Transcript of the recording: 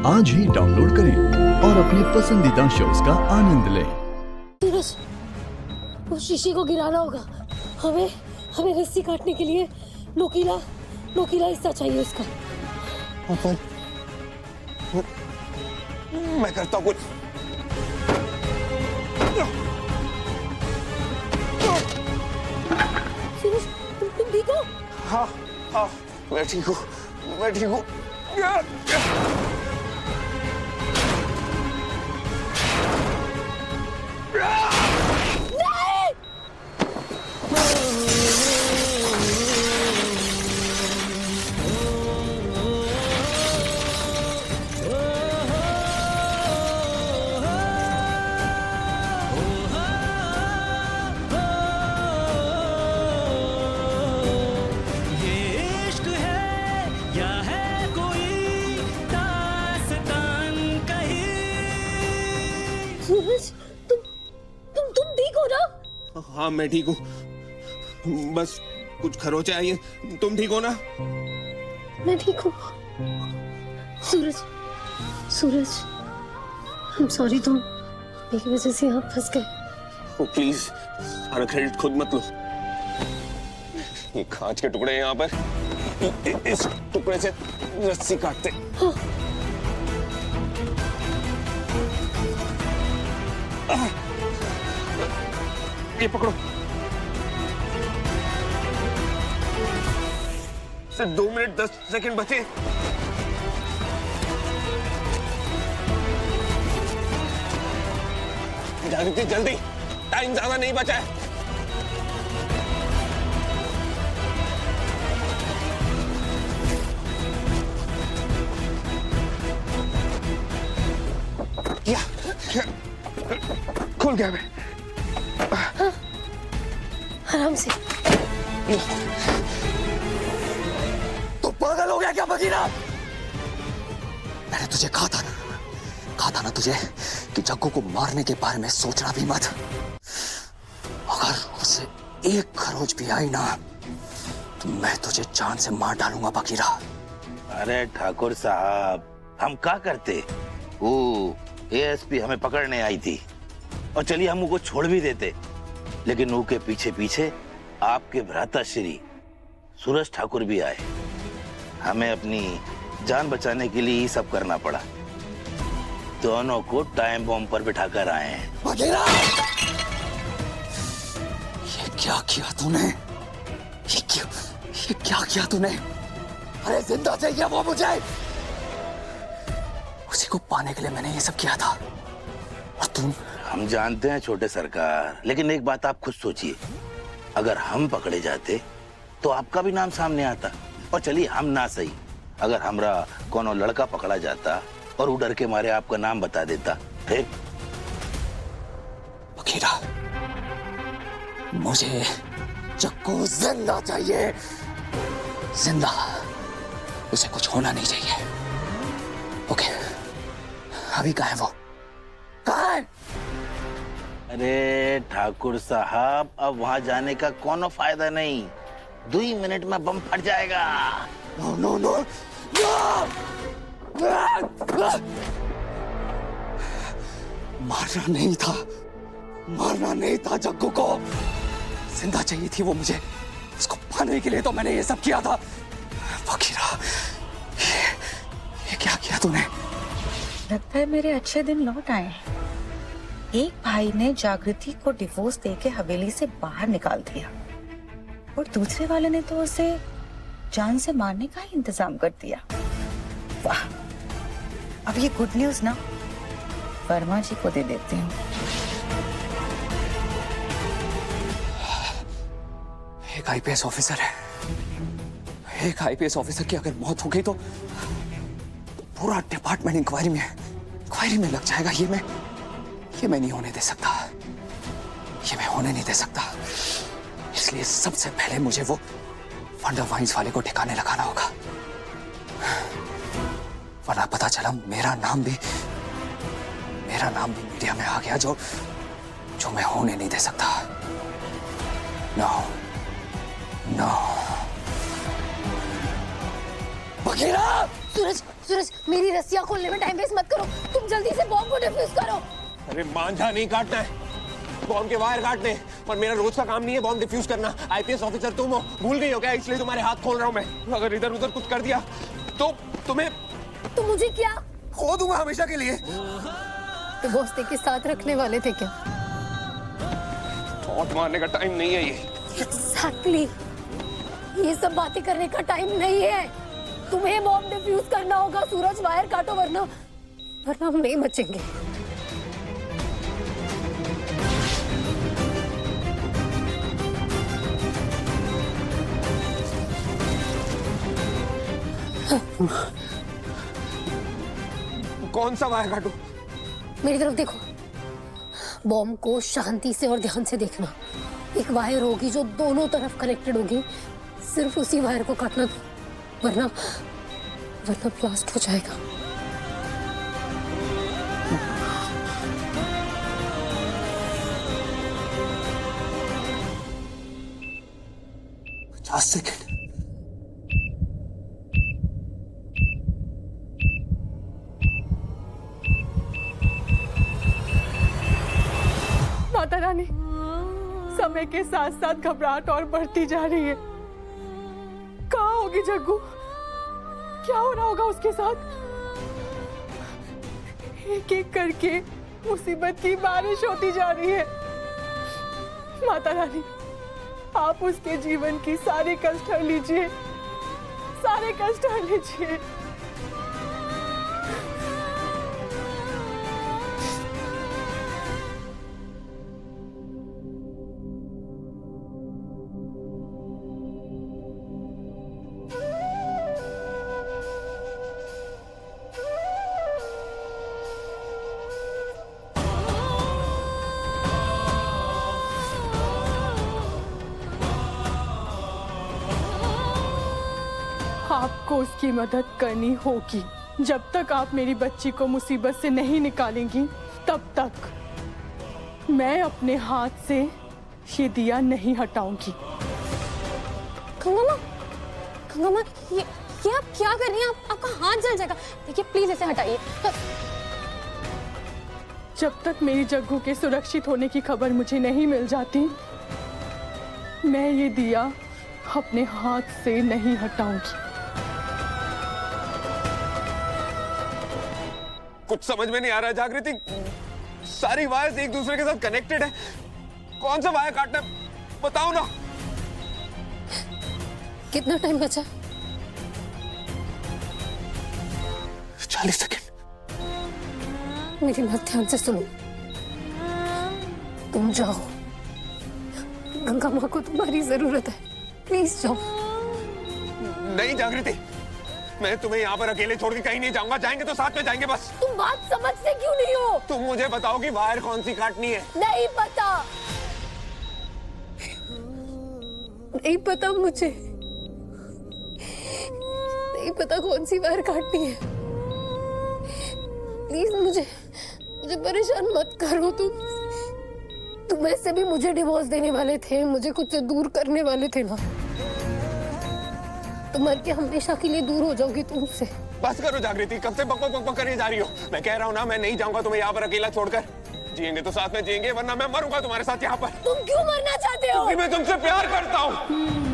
आज ही डाउनलोड करें और अपने पसंदीदा शोज का आनंद लें। सूरज, उस शीशे को गिराना होगा। हमें हमें रस्सी काटने के लिए नोकीला हिस्सा चाहिए उसका। मैं करता हूँ कुछ। सूरज, तुम ठीक हो? हाँ हाँ, मैं ठीक हूँ, मैं ठीक हूँ। सूरज, तुम ठीक हो ना? हाँ मैं ठीक हूँ, बस कुछ खरोंचे आई हैं। तुम ठीक हो ना? मैं ठीक हूँ। सूरज, I'm sorry, तुम मेरी वजह से यहाँ फंस गए। प्लीज सारा क्रेडिट खुद मत लो। ये कांच के टुकड़े हैं यहाँ पर, इस टुकड़े से रस्सी काटते। हाँ। ये पकड़ो। सिर्फ 2 मिनट 10 सेकंड बचे। जल्दी जल्दी, टाइम ज्यादा नहीं बचा है। या, खुल गया मैं। आराम से। तो पागल हो गया क्या बगीरा? मैंने तुझे कहा था ना तुझे कि जग्गू को मारने के बारे में सोचना भी मत। अगर उसे एक खरोच भी आई ना तो मैं तुझे जान से मार डालूंगा बगीरा। अरे ठाकुर साहब, हम क्या करते? वो एएसपी हमें पकड़ने आई थी और चलिए हम उनको छोड़ भी देते, लेकिन उनके पीछे पीछे आपके भ्राता श्री सूरज ठाकुर भी आए। हमें अपनी जान बचाने के लिए ही सब करना पड़ा। दोनों को टाइम बॉम्ब पर बिठाकर आए हैं। बगीरा, ये क्या किया तूने? ये क्या किया तूने? अरे जिंदा चाहिए वो मुझे। उसी को पाने के लिए मैंने ये सब किया था। और तुम? हम जानते हैं छोटे सरकार, लेकिन एक बात आप खुद सोचिए, अगर हम पकड़े जाते तो आपका भी नाम सामने आता। और चलिए हम ना सही, अगर हमरा कोनो लड़का पकड़ा जाता और वो डर के मारे आपका नाम बता देता, फिर? बगीरा, मुझे जग्गू जिंदा चाहिए, जिंदा। उसे कुछ होना नहीं चाहिए। ओके, अभी कहाँ है वो? कहाँ है? अरे ठाकुर साहब, अब वहां जाने का कोनो फायदा नहीं। 2 मिनट में बम फट जाएगा। No no no no! मारना नहीं था जग्गू को, जिंदा चाहिए थी वो मुझे। उसको पाने के लिए तो मैंने ये सब किया था। बगीरा, ये क्या किया तूने? लगता है मेरे अच्छे दिन लौट आए हैं। एक भाई ने जागृति को डिवोर्स देके हवेली से बाहर निकाल दिया और दूसरे वाले ने तो उसे जान से मारने का ही इंतजाम कर दिया। वाह, अब ये गुड न्यूज ना वर्मा जी को दे देती हूँ। एक आईपीएस ऑफिसर है, एक आईपीएस ऑफिसर की अगर मौत हो गई तो पूरा डिपार्टमेंट इंक्वायरी में लग जाएगा। ये मैं नहीं होने दे सकता। ये मैं होने नहीं दे सकता। इसलिए सबसे पहले मुझे वो वंडर वाइन्स वाले को ठिकाने लगाना होगा, वरना पता चला मेरा नाम भी मीडिया में आ गया, जो मैं होने नहीं दे सकता। No no Bagheera, Suraj Suraj मेरी रस्सियां खोलने में टाइम वेस्ट मत करो, तुम जल्दी से बॉम्ब को डिफ्यूज करो। अरे मांझा नहीं काटना है, बॉम्ब के वायर काटने, और मेरा रोज का काम नहीं है बॉम्ब डिफ्यूज करना। आईपीएस ऑफिसर तुम हो, भूल गई हो क्या? इसलिए तुम्हारे हाथ खोल रहा हूं मैं। अगर इधर उधर कुछ कर दिया तो तुम्हें तो मुझे क्या खो दूंगा हमेशा के लिए। तो दोस्ती के साथ रखने वाले थे क्या? टॉन्ट मारने का टाइम नहीं है ये। Exactly. ये सब बातें करने का टाइम नहीं है। तुम्हें बॉम्ब डिफ्यूज करना होगा। सूरज वायर काटो वरना हम नहीं बचेंगे। कौन सा वायर काटूं? मेरी तरफ देखो, बॉम्ब को शांति से और ध्यान से देखना। एक वायर होगी जो दोनों तरफ कनेक्टेड होगी, सिर्फ उसी वायर को काटना, वरना ब्लास्ट हो जाएगा। सेकंड। माता रानी, समय के साथ साथ घबराहट और बढ़ती जा रही है। कहाँ होगी जग्गू? क्या हो रहा होगा उसके साथ? एक एक करके मुसीबत की बारिश होती जा रही है। माता रानी, आप उसके जीवन की सारी कष्ट हर लीजिए, सारे कष्ट हर लीजिए। आपको उसकी मदद करनी होगी। जब तक आप मेरी बच्ची को मुसीबत से नहीं निकालेंगी, तब तक मैं अपने हाथ से ये दिया नहीं हटाऊंगी। गंगा, ये आप क्या कर रही हैं? आपका हाथ जल जाएगा। देखिए प्लीज इसे हटाइए। जब तक मेरी जग्गू के सुरक्षित होने की खबर मुझे नहीं मिल जाती, मैं ये दिया अपने हाथ से नहीं हटाऊंगी। कुछ समझ में नहीं आ रहा जागृति, सारी वायर्स एक दूसरे के साथ कनेक्टेड है। कौन सा वायर काटना है बताओ ना। कितना टाइम बचा? 40 सेकंड। मेरी बात ध्यान से सुनो। तुम जाओ, गंगा माँ को तुम्हारी जरूरत है, प्लीज जाओ। नहीं जागृति, मैं तुम्हें यहाँ पर अकेले छोड़ के कहीं नहीं जाऊंगा। जाएंगे तो साथ में जाएंगे बस। तुम बात समझते क्यों नहीं हो? तुम मुझे बताओ कि वायर कौन सी काटनी है। नहीं पता, नहीं पता मुझे, नहीं पता कौन सी वायर काटनी है। प्लीज मुझे परेशान मत करो। तुम ऐसे भी मुझे डिवोर्स देने वाले थे, मुझे कुछ से दूर करने वाले थे ना। तुम मर के हमेशा के लिए दूर हो जाओगी तुमसे। बस करो जागृति, कब से बक करने जा रही हो? मैं कह रहा हूँ ना, मैं नहीं जाऊंगा तुम्हें यहाँ पर अकेला छोड़कर। जिएंगे तो साथ में जिएंगे, वरना मैं मरूंगा तुम्हारे साथ यहाँ पर। तुम क्यों मरना चाहते हो? क्योंकि मैं तुमसे प्यार करता हूँ।